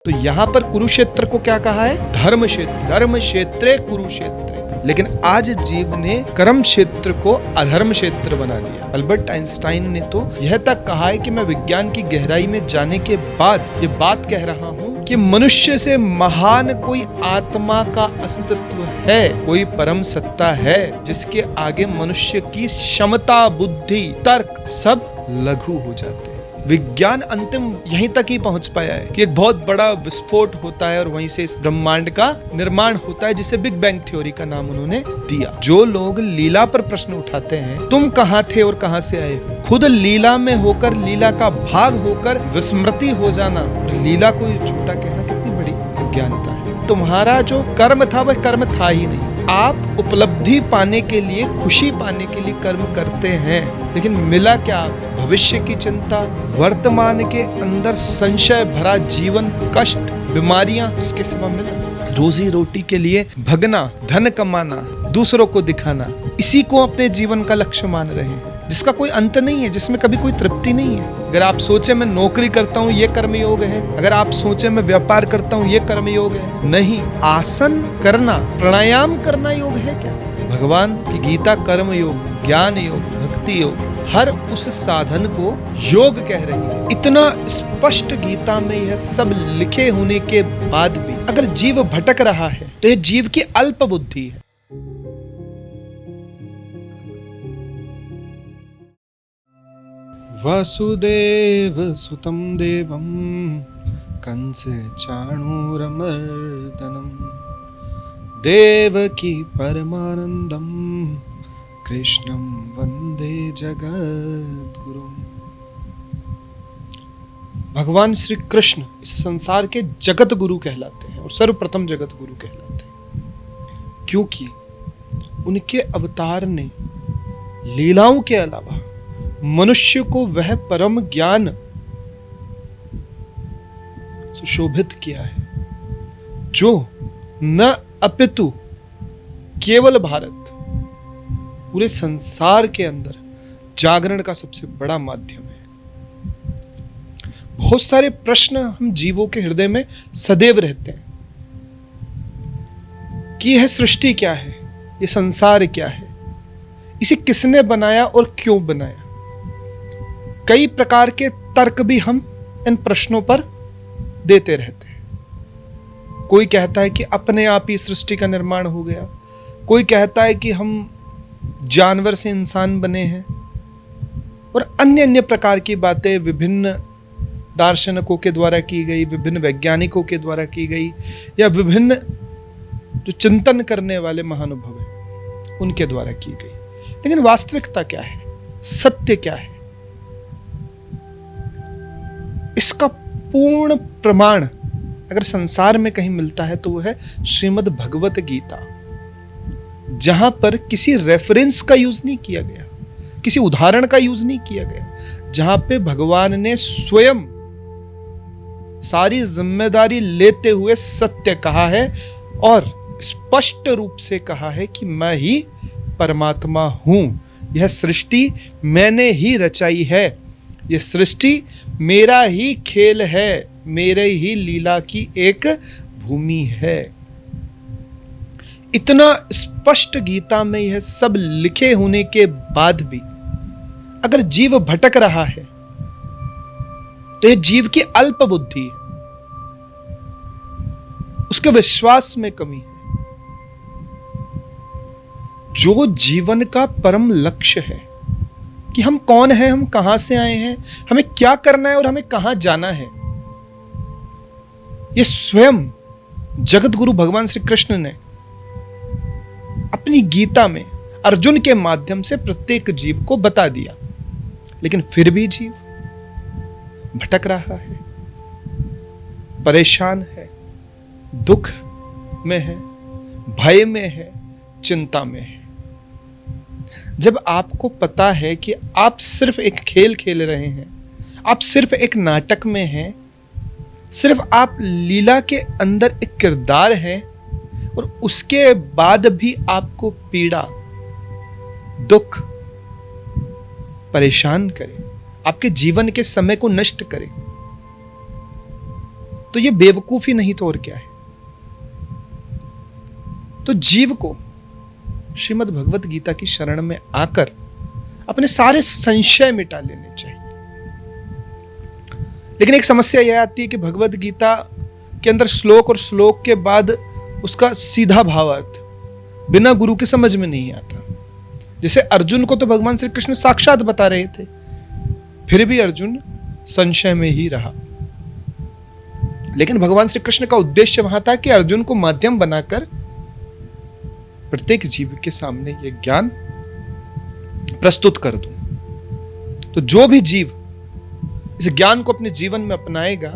तो यहाँ पर कुरुक्षेत्र को क्या कहा है? धर्म क्षेत्र। धर्म क्षेत्रे कुरुक्षेत्र। लेकिन आज जीव ने कर्म क्षेत्र को अधर्म क्षेत्र बना दिया। अल्बर्ट आइंस्टाइन ने तो यह तक कहा है कि मैं विज्ञान की गहराई में जाने के बाद ये बात कह रहा हूँ कि मनुष्य से महान कोई आत्मा का अस्तित्व है, कोई परम सत्ता है जिसके आगे मनुष्य की क्षमता, बुद्धि, तर्क सब लघु हो जाते हैं। विज्ञान अंतिम यहीं तक ही पहुंच पाया है कि एक बहुत बड़ा विस्फोट होता है और वहीं से इस ब्रह्मांड का निर्माण होता है, जिसे बिग बैंग थ्योरी का नाम उन्होंने दिया। जो लोग लीला पर प्रश्न उठाते हैं, तुम कहाँ थे और कहाँ से आए, खुद लीला में होकर, लीला का भाग होकर विस्मृति हो जाना और लीला को झूठा कहना कितनी बड़ी अज्ञानता है। तुम्हारा जो कर्म था वह कर्म था ही नहीं। आप उपलब्धि पाने के लिए, खुशी पाने के लिए कर्म करते हैं, लेकिन मिला क्या? भविष्य की चिंता, वर्तमान के अंदर संशय भरा जीवन, कष्ट, बीमारियां, इसके सिवा मिला? रोजी रोटी के लिए भगना, धन कमाना, दूसरों को दिखाना, इसी को अपने जीवन का लक्ष्य मान रहे हैं, जिसका कोई अंत नहीं है, जिसमें कभी कोई तृप्ति नहीं है। अगर आप सोचे मैं नौकरी करता हूँ, ये कर्मयोग है। अगर आप सोचे मैं व्यापार करता हूँ, ये कर्मयोग है। नहीं, आसन करना, प्राणायाम करना योग है क्या? भगवान की गीता कर्म योग, ज्ञान योग, भक्ति योग, हर उस साधन को योग कह रही है। इतना स्पष्ट गीता में यह सब लिखे होने के बाद भी अगर जीव भटक रहा है तो यह जीव की अल्प बुद्धि है। वसुदेव सुतं देवं कंसे चाणूरमर्दनम देवकी परमानंदम कृष्णं वंदे जगद्गुरुम। भगवान श्री कृष्ण इस संसार के जगत गुरु कहलाते हैं और सर्वप्रथम जगत गुरु कहलाते हैं, क्योंकि उनके अवतार ने लीलाओं के अलावा मनुष्य को वह परम ज्ञान सुशोभित किया है जो न अपितु केवल भारत, पूरे संसार के अंदर जागरण का सबसे बड़ा माध्यम है। बहुत सारे प्रश्न हम जीवों के हृदय में सदैव रहते हैं कि यह सृष्टि क्या है, यह संसार क्या है, इसे किसने बनाया और क्यों बनाया। कई प्रकार के तर्क भी हम इन प्रश्नों पर देते रहते हैं। कोई कहता है कि अपने आप ही सृष्टि का निर्माण हो गया, कोई कहता है कि हम जानवर से इंसान बने हैं, और अन्य अन्य प्रकार की बातें विभिन्न दार्शनिकों के द्वारा की गई, विभिन्न वैज्ञानिकों के द्वारा की गई, या विभिन्न जो चिंतन करने वाले महानुभव हैं उनके द्वारा की गई। लेकिन वास्तविकता क्या है, सत्य क्या है, इसका पूर्ण प्रमाण अगर संसार में कहीं मिलता है तो वो है श्रीमद् भगवत गीता, जहां पर किसी रेफरेंस का यूज नहीं किया गया, किसी उदाहरण का यूज नहीं किया गया, जहां पे भगवान ने स्वयं सारी जिम्मेदारी लेते हुए सत्य कहा है और स्पष्ट रूप से कहा है कि मैं ही परमात्मा हूं, यह सृष्टि मैंने ही रचाई है, यह सृष्टि मेरा ही खेल है, मेरे ही लीला की एक भूमि है। इतना स्पष्ट गीता में यह सब लिखे होने के बाद भी अगर जीव भटक रहा है तो यह जीव की अल्प बुद्धि है, उसके विश्वास में कमी है। जो जीवन का परम लक्ष्य है कि हम कौन हैं, हम कहां से आए हैं, हमें क्या करना है और हमें कहां जाना है, यह स्वयं जगत गुरु भगवान श्री कृष्ण ने अपनी गीता में अर्जुन के माध्यम से प्रत्येक जीव को बता दिया। लेकिन फिर भी जीव भटक रहा है, परेशान है, दुख में है, भय में है, चिंता में है। जब आपको पता है कि आप सिर्फ एक खेल खेल रहे हैं, आप सिर्फ एक नाटक में हैं, सिर्फ आप लीला के अंदर एक किरदार है, और उसके बाद भी आपको पीड़ा, दुख परेशान करे, आपके जीवन के समय को नष्ट करे, तो ये बेवकूफी नहीं तो और क्या है। तो जीव को श्रीमद् भगवत गीता की शरण में आकर अपने सारे संशय मिटा लेने चाहिए। लेकिन एक समस्या यह आती है कि भगवत गीता के अंदर श्लोक और श्लोक के बाद उसका सीधा भावार्थ बिना गुरु के समझ में नहीं आता। जैसे अर्जुन को तो भगवान श्री कृष्ण साक्षात बता रहे थे, फिर भी अर्जुन संशय में ही रहा। लेकिन भगवान श्री कृष्ण का उद्देश्य वहां था कि अर्जुन को माध्यम बनाकर प्रत्येक जीव के सामने यह ज्ञान प्रस्तुत कर दूं। तो जो भी जीव इस ज्ञान को अपने जीवन में अपनाएगा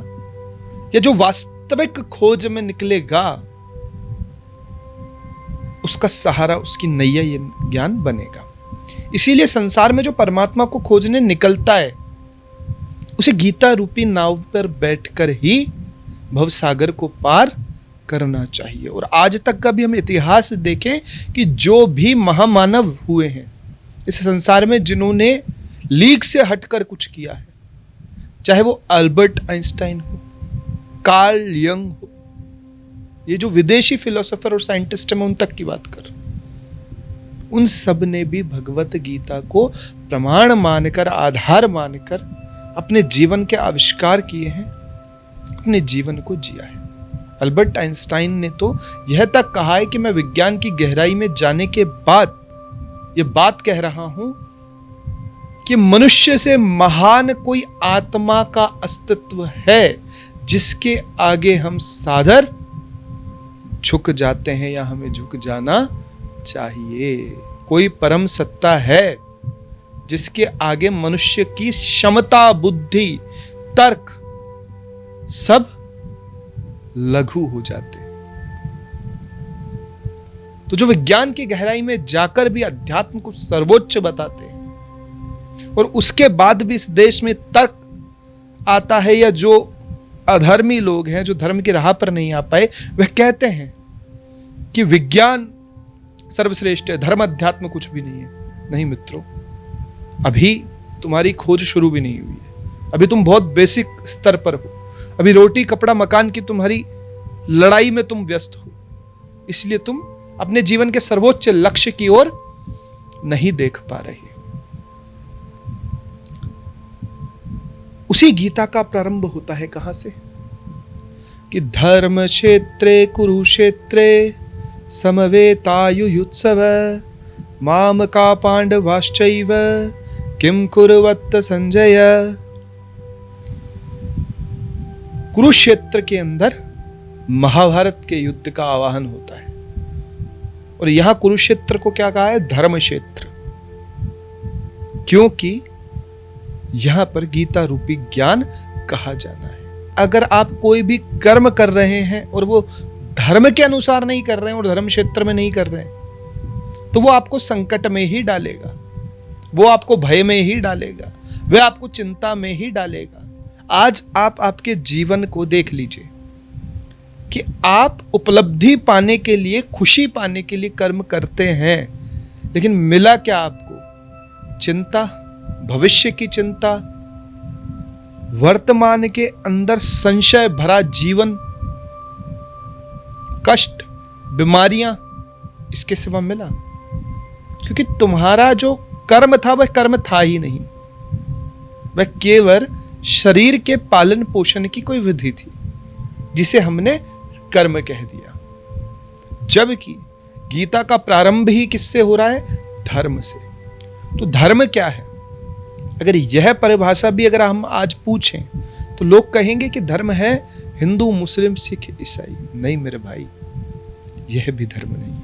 या जो वास्तविक खोज में निकलेगा, उसका सहारा, उसकी नैया ये ज्ञान बनेगा। इसीलिए संसार में जो परमात्मा को खोजने निकलता है, उसे गीता रूपी नाव पर बैठकर ही भवसागर को पार करना चाहिए। और आज तक का भी हम इतिहास देखें कि जो भी महामानव हुए हैं इस संसार में, जिन्होंने लीग से हटकर कुछ किया है, चाहे वो अल्बर्ट आइंस्टाइन हो, कार्ल यंग हो, ये जो विदेशी फिलोसोफर और साइंटिस्ट हैं, मैं उन तक की बात कर, उन सब ने भी भगवत गीता को प्रमाण मानकर, आधार मानकर अपने जीवन के आविष्कार किए हैं, अपने जीवन को जिया है। अल्बर्ट आइंस्टाइन ने तो यह तक कहा है कि मैं विज्ञान की गहराई में जाने के बाद यह बात कह रहा हूं कि मनुष्य से महान कोई आत्मा का अस्तित्व है जिसके आगे हम सादर झुक जाते हैं या हमें झुक जाना चाहिए। कोई परम सत्ता है जिसके आगे मनुष्य की क्षमता, बुद्धि, तर्क सब लघु हो जाते। तो जो विज्ञान की गहराई में जाकर भी अध्यात्म को सर्वोच्च बताते हैं और उसके बाद भी इस देश में तर्क आता है, या जो अधर्मी लोग हैं जो धर्म की राह पर नहीं आ पाए, वह कहते हैं कि विज्ञान सर्वश्रेष्ठ है, धर्म अध्यात्म कुछ भी नहीं है। नहीं मित्रों, अभी तुम्हारी खोज शुरू भी नहीं हुई है, अभी तुम बहुत बेसिक स्तर पर हो, अभी रोटी कपड़ा मकान की तुम्हारी लड़ाई में तुम व्यस्त हो, इसलिए तुम अपने जीवन के सर्वोच्च लक्ष्य की ओर नहीं देख पा रहे। उसी गीता का प्रारंभ होता है कहां से कि धर्म क्षेत्रे कुरुक्षेत्रे समवेतायुयुत्सव माम का पांडवाश्चैव किम कुर्वत संजय। कुरुक्षेत्र के अंदर महाभारत के युद्ध का आवाहन होता है, और यहां कुरुक्षेत्र को क्या कहा है? धर्म क्षेत्र, क्योंकि यहां पर गीता रूपी ज्ञान कहा जाना है। अगर आप कोई भी कर्म कर रहे हैं और वो धर्म के अनुसार नहीं कर रहे हैं और धर्म क्षेत्र में नहीं कर रहे हैं, तो वो आपको संकट में ही डालेगा, वो आपको भय में ही डालेगा, वह आपको चिंता में ही डालेगा। आज आप आपके जीवन को देख लीजिए कि आप उपलब्धि पाने के लिए, खुशी पाने के लिए कर्म करते हैं, लेकिन मिला क्या आपको? चिंता, भविष्य की चिंता, वर्तमान के अंदर संशय भरा जीवन, कष्ट, बीमारियां, इसके सिवा मिला? क्योंकि तुम्हारा जो कर्म था वह कर्म था ही नहीं, वह केवल शरीर के पालन पोषण की कोई विधि थी जिसे हमने कर्म कह दिया। जबकि गीता का प्रारंभ ही किससे हो रहा है? धर्म से। तो धर्म क्या है? अगर यह परिभाषा भी अगर हम आज पूछें तो लोग कहेंगे कि धर्म है हिंदू, मुस्लिम, सिख, ईसाई। नहीं मेरे भाई, यह भी धर्म नहीं है।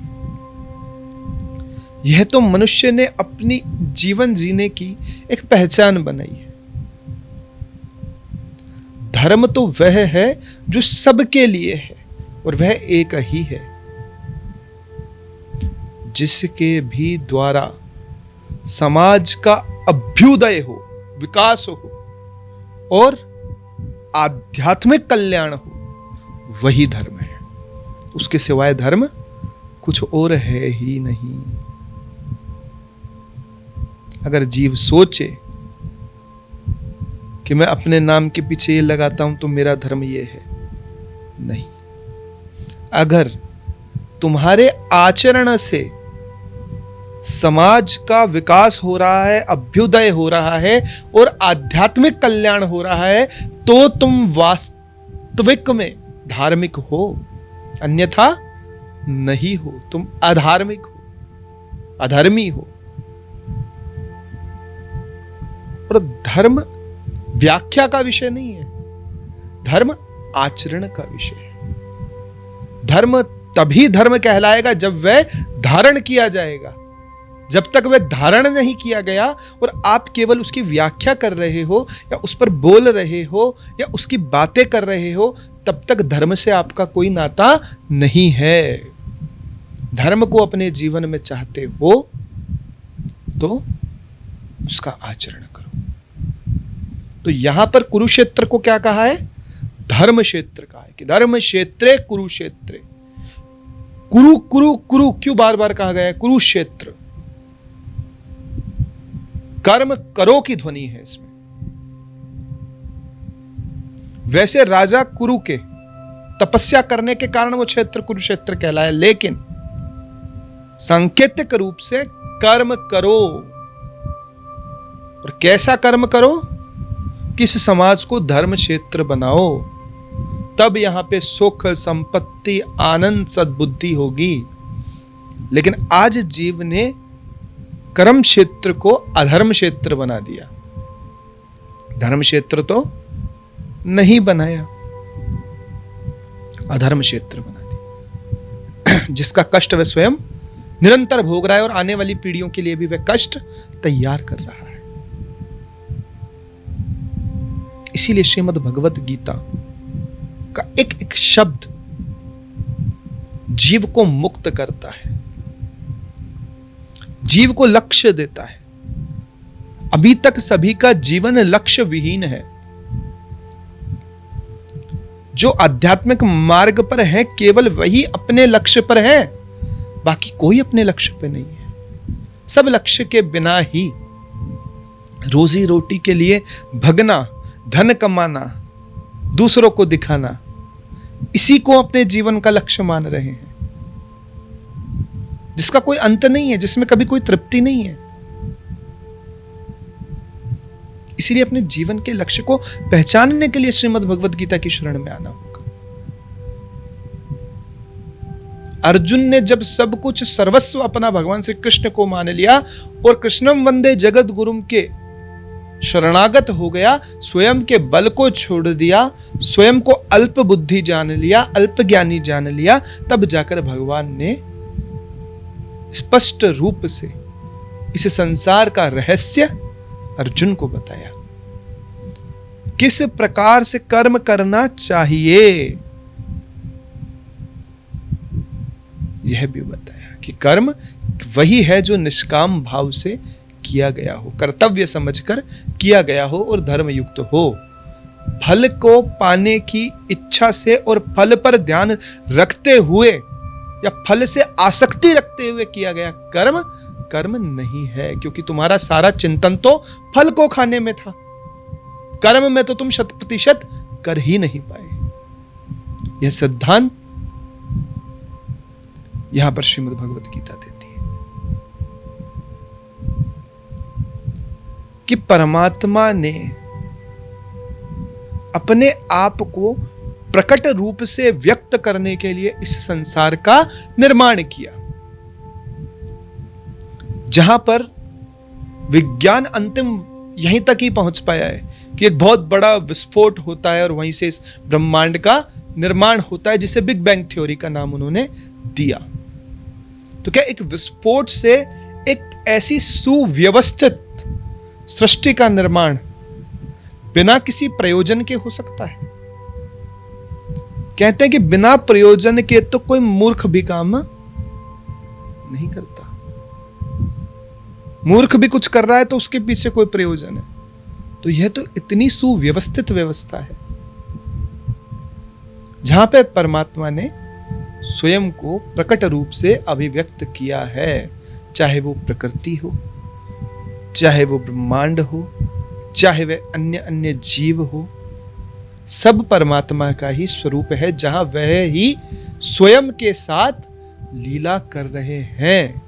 यह तो मनुष्य ने अपनी जीवन जीने की एक पहचान बनाई है। धर्म तो वह है जो सबके लिए है, और वह एक ही है जिसके भी द्वारा समाज का अभ्युदय हो, विकास हो और आध्यात्मिक कल्याण हो, वही धर्म है। उसके सिवाय धर्म कुछ और है ही नहीं। अगर जीव सोचे कि मैं अपने नाम के पीछे ये लगाता हूं तो मेरा धर्म ये है, नहीं। अगर तुम्हारे आचरण से समाज का विकास हो रहा है, अभ्युदय हो रहा है और आध्यात्मिक कल्याण हो रहा है, तो तुम वास्तविक में धार्मिक हो, अन्यथा नहीं हो, तुम अधार्मिक हो, अधर्मी हो। और धर्म व्याख्या का विषय नहीं है, धर्म आचरण का विषय है। धर्म तभी धर्म कहलाएगा जब वह धारण किया जाएगा। जब तक वह धारण नहीं किया गया और आप केवल उसकी व्याख्या कर रहे हो या उस पर बोल रहे हो या उसकी बातें कर रहे हो, तब तक धर्म से आपका कोई नाता नहीं है। धर्म को अपने जीवन में चाहते हो तो उसका आचरण करो। तो यहां पर कुरुक्षेत्र को क्या कहा है? धर्म क्षेत्र कहा है कि धर्म क्षेत्रे कुरुक्षेत्रे। कुरु कुरु कुरु क्यों बार बार कहा गया है? कुरुक्षेत्र, कर्म करो की ध्वनि है इसमें। वैसे राजा कुरु के तपस्या करने के कारण वो क्षेत्र कुरुक्षेत्र कहलाया, लेकिन सांकेतिक रूप से कर्म करो। और कैसा कर्म करो? किस समाज को धर्म क्षेत्र बनाओ, तब यहां पे सुख, संपत्ति, आनंद, सद्बुद्धि होगी। लेकिन आज जीव ने कर्म क्षेत्र को अधर्म क्षेत्र बना दिया, धर्म क्षेत्र तो नहीं बनाया, अधर्म क्षेत्र बना दिया, जिसका कष्ट वह स्वयं निरंतर भोग रहा है और आने वाली पीढ़ियों के लिए भी वह कष्ट तैयार कर रहा है। इसीलिए श्रीमद् भगवत गीता का एक एक शब्द जीव को मुक्त करता है, जीव को लक्ष्य देता है। अभी तक सभी का जीवन लक्ष्य विहीन है। जो आध्यात्मिक मार्ग पर है केवल वही अपने लक्ष्य पर है, बाकी कोई अपने लक्ष्य पे नहीं है। सब लक्ष्य के बिना ही रोजी रोटी के लिए भगना, धन कमाना, दूसरों को दिखाना, इसी को अपने जीवन का लक्ष्य मान रहे हैं, जिसका कोई अंत नहीं है, जिसमें कभी कोई तृप्ति नहीं है। इसीलिए अपने जीवन के लक्ष्य को पहचानने के लिए श्रीमद् भगवत गीता की शरण में आना होगा। अर्जुन ने जब सब कुछ सर्वस्व अपना भगवान श्री कृष्ण को मान लिया और कृष्णम वंदे जगत गुरुम के शरणागत हो गया, स्वयं के बल को छोड़ दिया, स्वयं को अल्प बुद्धि जान लिया, अल्प ज्ञानी जान लिया, तब जाकर भगवान ने स्पष्ट रूप से इस संसार का रहस्य अर्जुन को बताया। किस प्रकार से कर्म करना चाहिए यह भी बताया कि कर्म वही है जो निष्काम भाव से किया गया हो, कर्तव्य समझकर किया गया हो और धर्म युक्त हो। फल को पाने की इच्छा से और फल पर ध्यान रखते हुए या फल से आसक्ति रखते हुए किया गया कर्म कर्म नहीं है, क्योंकि तुम्हारा सारा चिंतन तो फल को खाने में था। कर्म में तो तुम 100% कर ही नहीं पाए। यह सिद्धांत यहां पर श्रीमद् भगवत गीता देती है कि परमात्मा ने अपने आप को प्रकट रूप से व्यक्त करने के लिए इस संसार का निर्माण किया, जहां पर विज्ञान अंतिम यहीं तक ही पहुंच पाया है कि एक बहुत बड़ा विस्फोट होता है और वहीं से इस ब्रह्मांड का निर्माण होता है, जिसे बिग बैंग थ्योरी का नाम उन्होंने दिया। तो क्या एक विस्फोट से एक ऐसी सुव्यवस्थित सृष्टि का निर्माण बिना किसी प्रयोजन के हो सकता है? कहते हैं कि बिना प्रयोजन के तो कोई मूर्ख भी काम नहीं करता। मूर्ख भी कुछ कर रहा है तो उसके पीछे कोई प्रयोजन है। तो यह तो इतनी सुव्यवस्थित व्यवस्था है जहां पे परमात्मा ने स्वयं को प्रकट रूप से अभिव्यक्त किया है, चाहे वो प्रकृति हो, चाहे वो ब्रह्मांड हो, चाहे वह अन्य अन्य जीव हो, सब परमात्मा का ही स्वरूप है, जहां वह ही स्वयं के साथ लीला कर रहे हैं।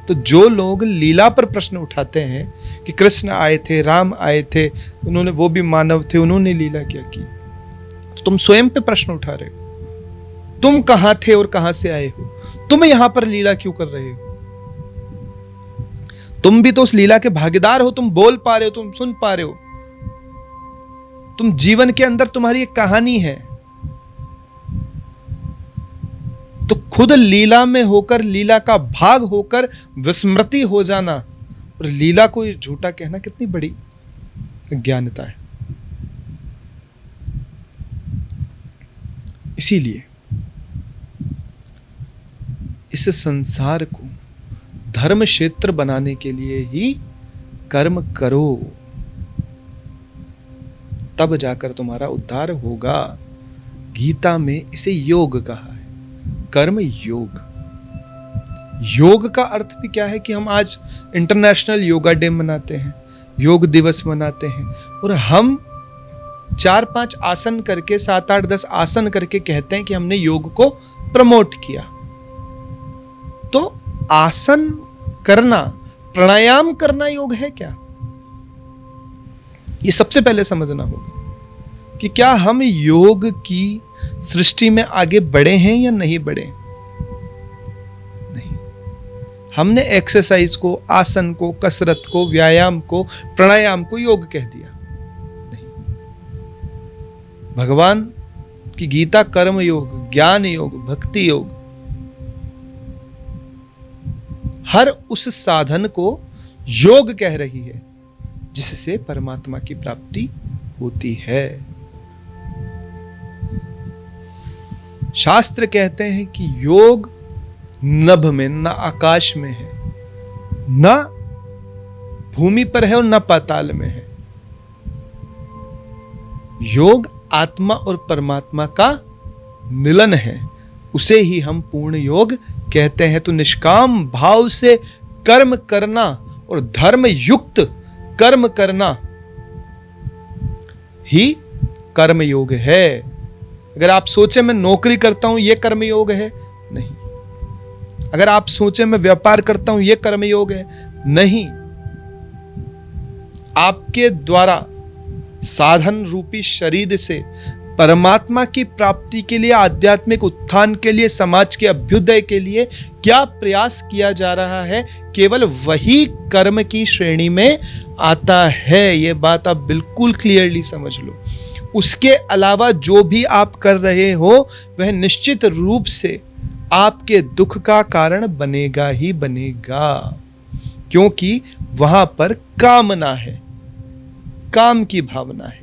तो जो लोग लीला पर प्रश्न उठाते हैं कि कृष्ण आए थे, राम आए थे, उन्होंने, वो भी मानव थे, उन्होंने लीला क्या की, तो तुम स्वयं पे प्रश्न उठा रहे हो। तुम कहां थे और कहां से आए हो? तुम यहां पर लीला क्यों कर रहे हो? तुम भी तो उस लीला के भागीदार हो। तुम बोल पा रहे हो, तुम सुन पा रहे हो, तुम जीवन के अंदर तुम्हारी एक कहानी है। तो खुद लीला में होकर, लीला का भाग होकर विस्मृति हो जाना और लीला को झूठा कहना कितनी बड़ी अज्ञानता है। इसीलिए इस संसार को धर्म क्षेत्र बनाने के लिए ही कर्म करो, तब जाकर तुम्हारा उद्धार होगा। गीता में इसे योग कहा है, कर्म योग। योग का अर्थ भी क्या है कि हम आज इंटरनेशनल योगा डे मनाते हैं, योग दिवस मनाते हैं, और हम 4-5 आसन करके, 7-8-10 आसन करके कहते हैं कि हमने योग को प्रमोट किया। तो आसन करना, प्राणायाम करना योग है क्या? ये सबसे पहले समझना होगा कि क्या हम योग की सृष्टि में आगे बढ़े हैं या नहीं बढ़े। नहीं, हमने एक्सरसाइज को, आसन को, कसरत को, व्यायाम को, प्राणायाम को योग कह दिया। नहीं, भगवान की गीता कर्म योग, ज्ञान योग, भक्ति योग, हर उस साधन को योग कह रही है जिससे परमात्मा की प्राप्ति होती है। शास्त्र कहते हैं कि योग नभ में, न आकाश में है, न भूमि पर है और न पाताल में है। योग आत्मा और परमात्मा का मिलन है, उसे ही हम पूर्ण योग कहते हैं। तो निष्काम भाव से कर्म करना और धर्म युक्त कर्म करना ही कर्म योग है। अगर आप सोचे मैं नौकरी करता हूं ये कर्म योग है, नहीं। अगर आप सोचे मैं व्यापार करता हूं ये कर्म योग है, नहीं। आपके द्वारा साधन रूपी शरीर से परमात्मा की प्राप्ति के लिए, आध्यात्मिक उत्थान के लिए, समाज के अभ्युदय के लिए क्या प्रयास किया जा रहा है, केवल वही कर्म की श्रेणी में आता है। यह बात आप बिल्कुल क्लियरली समझ लो। उसके अलावा जो भी आप कर रहे हो वह निश्चित रूप से आपके दुख का कारण बनेगा ही बनेगा, क्योंकि वहां पर कामना है, काम की भावना है।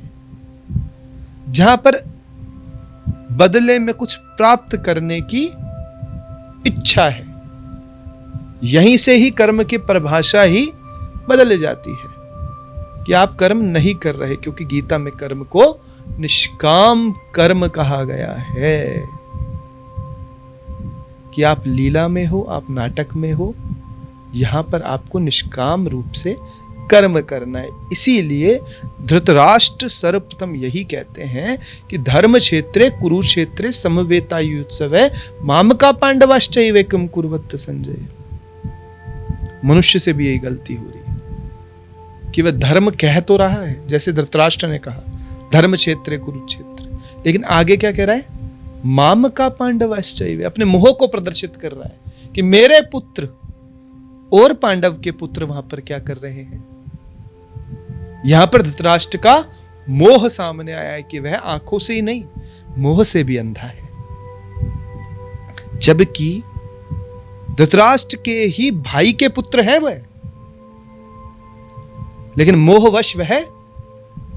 जहां पर बदले में कुछ प्राप्त करने की इच्छा है, यहीं से ही कर्म की परिभाषा ही बदल जाती है कि आप कर्म नहीं कर रहे, क्योंकि गीता में कर्म को निष्काम कर्म कहा गया है। कि आप लीला में हो, आप नाटक में हो, यहां पर आपको निष्काम रूप से कर्म करना है। इसीलिए धृतराष्ट्र सर्वप्रथम यही कहते हैं कि धर्म क्षेत्रे कुरुक्षेत्रे समवेतायुत्सवे मामका पांडवाश्चैव किम कुर्वत संजय। मनुष्य से भी यही गलती हो रही है कि वह धर्म कह तो रहा है, जैसे धृतराष्ट्र ने कहा धर्म क्षेत्रे कुरुक्षेत्र, लेकिन आगे क्या कह रहा है, मामका पांडवाश्चैव, अपने मोह को प्रदर्शित कर रहा है कि मेरे पुत्र और पांडव के पुत्र वहां पर क्या कर रहे हैं। यहां पर धृतराष्ट्र का मोह सामने आया है कि वह आंखों से ही नहीं, मोह से भी अंधा है। जबकि धृतराष्ट्र के ही भाई के पुत्र है वह, लेकिन मोहवश वह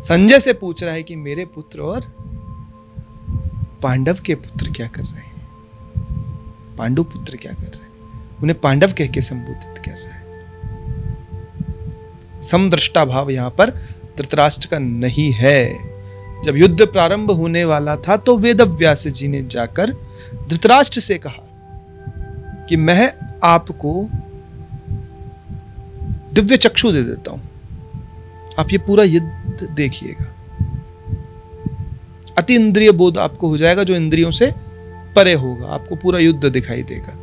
संजय से पूछ रहा है कि मेरे पुत्र और पांडव के पुत्र क्या कर रहे हैं, पांडु पुत्र क्या कर रहे हैं, उन्हें पांडव कह के संबोधित कर रहा है। समदृष्टा भाव यहां पर धृतराष्ट्र का नहीं है। जब युद्ध प्रारंभ होने वाला था तो वेदव्यास जी ने जाकर धृतराष्ट्र से कहा कि मैं आपको दिव्य चक्षु दे देता हूं, आप ये पूरा युद्ध देखिएगा, अति इंद्रिय बोध आपको हो जाएगा, जो इंद्रियों से परे होगा, आपको पूरा युद्ध दिखाई देगा।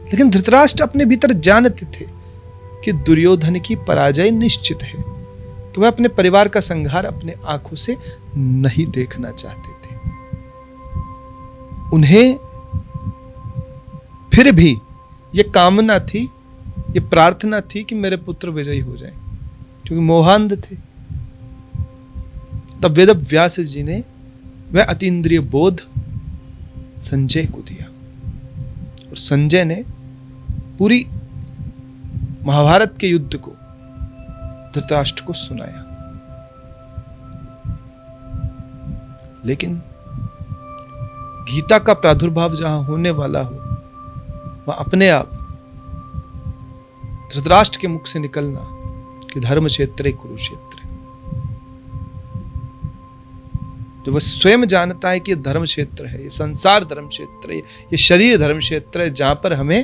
लेकिन धृतराष्ट्र अपने भीतर जानते थे कि दुर्योधन की पराजय निश्चित है, कि वह अपने परिवार का संहार अपने आंखों से नहीं देखना चाहते थे। उन्हें फिर भी यह कामना थी, यह प्रार्थना थी कि मेरे पुत्र विजयी हो जाएं, क्योंकि मोहांध थे। तब वेद व्यास जी ने वह अतीन्द्रिय बोध संजय को दिया, और संजय ने पूरी महाभारत के युद्ध को धृतराष्ट्र को सुनाया। लेकिन गीता का प्रादुर्भाव जहां होने वाला हो, वहां अपने आप धृतराष्ट्र के मुख से निकलना कि धर्म क्षेत्र कुरुक्षेत्र, तो वह स्वयं जानता है कि यह धर्म क्षेत्र है, ये संसार धर्म क्षेत्र है, ये शरीर धर्म क्षेत्र है, जहां पर हमें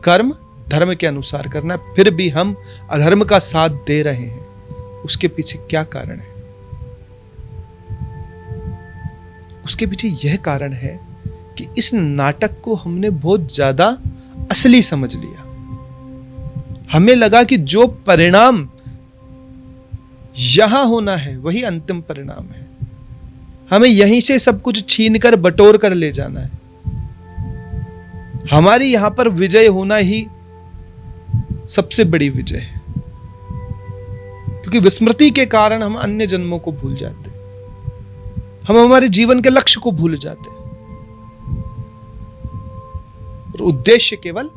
कर्म धर्म के अनुसार करना है, फिर भी हम अधर्म का साथ दे रहे हैं। उसके पीछे क्या कारण है? उसके पीछे यह कारण है कि इस नाटक को हमने बहुत ज्यादा असली समझ लिया। हमें लगा कि जो परिणाम यहां होना है वही अंतिम परिणाम है, हमें यहीं से सब कुछ छीन कर बटोर कर ले जाना है, हमारी यहां पर विजय होना ही सबसे बड़ी विजय है। क्योंकि विस्मृति के कारण हम अन्य जन्मों को भूल जाते, हम हमारे जीवन के लक्ष्य को भूल जाते, और उद्देश्य केवल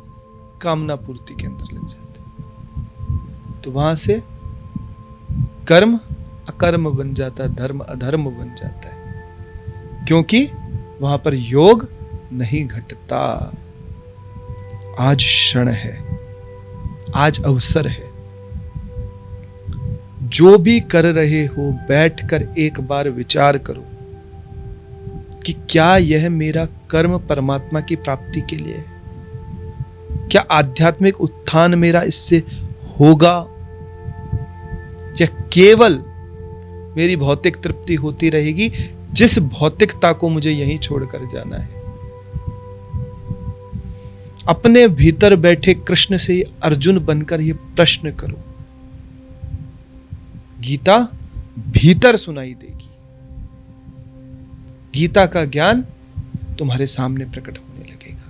कामना पूर्ति के अंदर लग जाते। तो वहां से कर्म अकर्म बन जाता है, धर्म अधर्म बन जाता है, क्योंकि वहां पर योग नहीं घटता। आज क्षण है, आज अवसर है, जो भी कर रहे हो बैठकर एक बार विचार करो कि क्या यह मेरा कर्म परमात्मा की प्राप्ति के लिए है? क्या आध्यात्मिक उत्थान मेरा इससे होगा, या केवल मेरी भौतिक तृप्ति होती रहेगी, जिस भौतिकता को मुझे यहीं छोड़कर जाना है? अपने भीतर बैठे कृष्ण से अर्जुन बनकर यह प्रश्न करो। गीता भीतर सुनाई देगी, गीता का ज्ञान तुम्हारे सामने प्रकट होने लगेगा।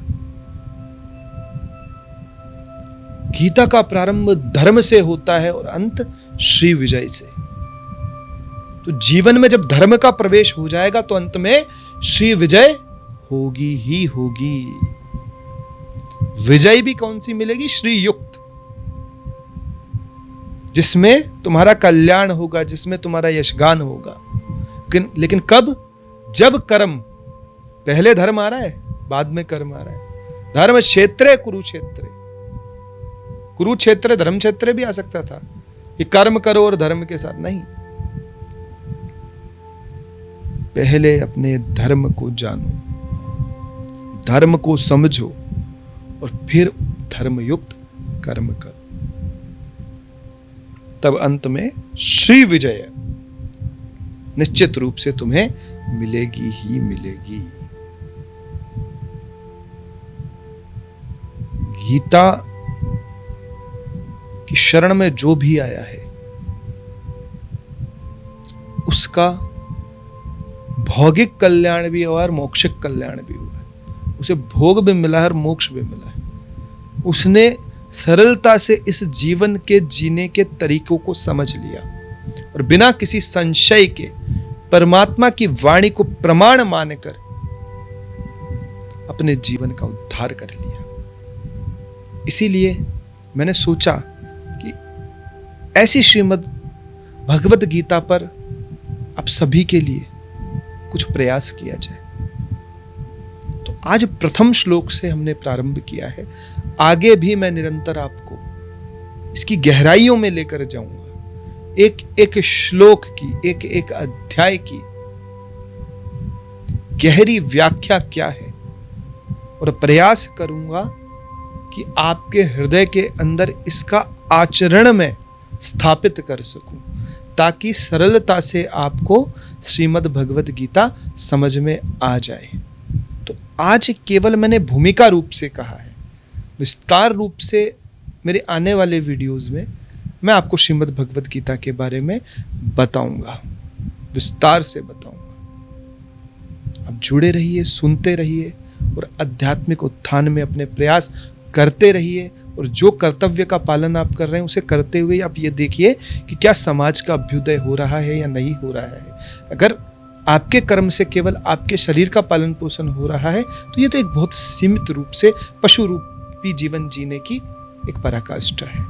गीता का प्रारंभ धर्म से होता है और अंत श्री विजय से। तो जीवन में जब धर्म का प्रवेश हो जाएगा तो अंत में श्री विजय होगी ही होगी। विजय भी कौन सी मिलेगी? श्री युक्त, जिसमें तुम्हारा कल्याण होगा, जिसमें तुम्हारा यशगान होगा। लेकिन कब? जब कर्म, पहले धर्म आ रहा है, बाद में कर्म आ रहा है। धर्म क्षेत्र कुरुक्षेत्र, कुरुक्षेत्र धर्म क्षेत्र भी आ सकता था कि कर्म करो और धर्म के साथ नहीं। पहले अपने धर्म को जानो, धर्म को समझो, और फिर धर्मयुक्त कर्म करो, तब अंत में श्री विजय निश्चित रूप से तुम्हें मिलेगी ही मिलेगी। गीता की शरण में जो भी आया है उसका भौगिक कल्याण भी हुआ और मौक्षिक कल्याण भी हुआ है। उसे भोग भी मिला है और मोक्ष भी मिला है। उसने सरलता से इस जीवन के जीने के तरीकों को समझ लिया और बिना किसी संशय के परमात्मा की वाणी को प्रमाण मानकर अपने जीवन का उद्धार कर लिया। इसीलिए मैंने सोचा कि ऐसी श्रीमद् भगवत गीता पर आप सभी के लिए कुछ प्रयास किया जाए। तो आज प्रथम श्लोक से हमने प्रारंभ किया है, आगे भी मैं निरंतर आपको इसकी गहराइयों में लेकर जाऊंगा। एक एक श्लोक की, एक एक अध्याय की गहरी व्याख्या क्या है, और प्रयास करूंगा कि आपके हृदय के अंदर इसका आचरण में स्थापित कर सकूं, ताकि सरलता से आपको श्रीमद् भगवद गीता समझ में आ जाए। तो आज केवल मैंने भूमिका रूप से कहा है, विस्तार रूप से मेरे आने वाले वीडियोस में मैं आपको श्रीमद् भगवद गीता के बारे में बताऊंगा, विस्तार से बताऊंगा। आप जुड़े रहिए, सुनते रहिए और आध्यात्मिक उत्थान में अपने प्रयास करते रहिए। और जो कर्तव्य का पालन आप कर रहे हैं उसे करते हुए आप ये देखिए कि क्या समाज का अभ्युदय हो रहा है या नहीं हो रहा है। अगर आपके कर्म से केवल आपके शरीर का पालन पोषण हो रहा है तो ये तो एक बहुत सीमित रूप से पशु रूपी जीवन जीने की एक पराकाष्ठा है।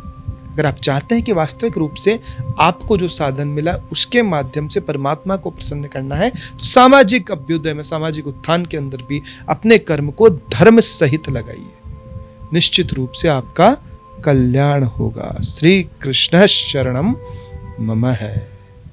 अगर आप चाहते हैं कि वास्तविक रूप से आपको जो साधन मिला उसके माध्यम से परमात्मा को प्रसन्न करना है तो सामाजिक अभ्युदय में, सामाजिक उत्थान के अंदर भी अपने कर्म को धर्म सहित लगाइए। निश्चित रूप से आपका कल्याण होगा। श्री कृष्ण शरणम मम है।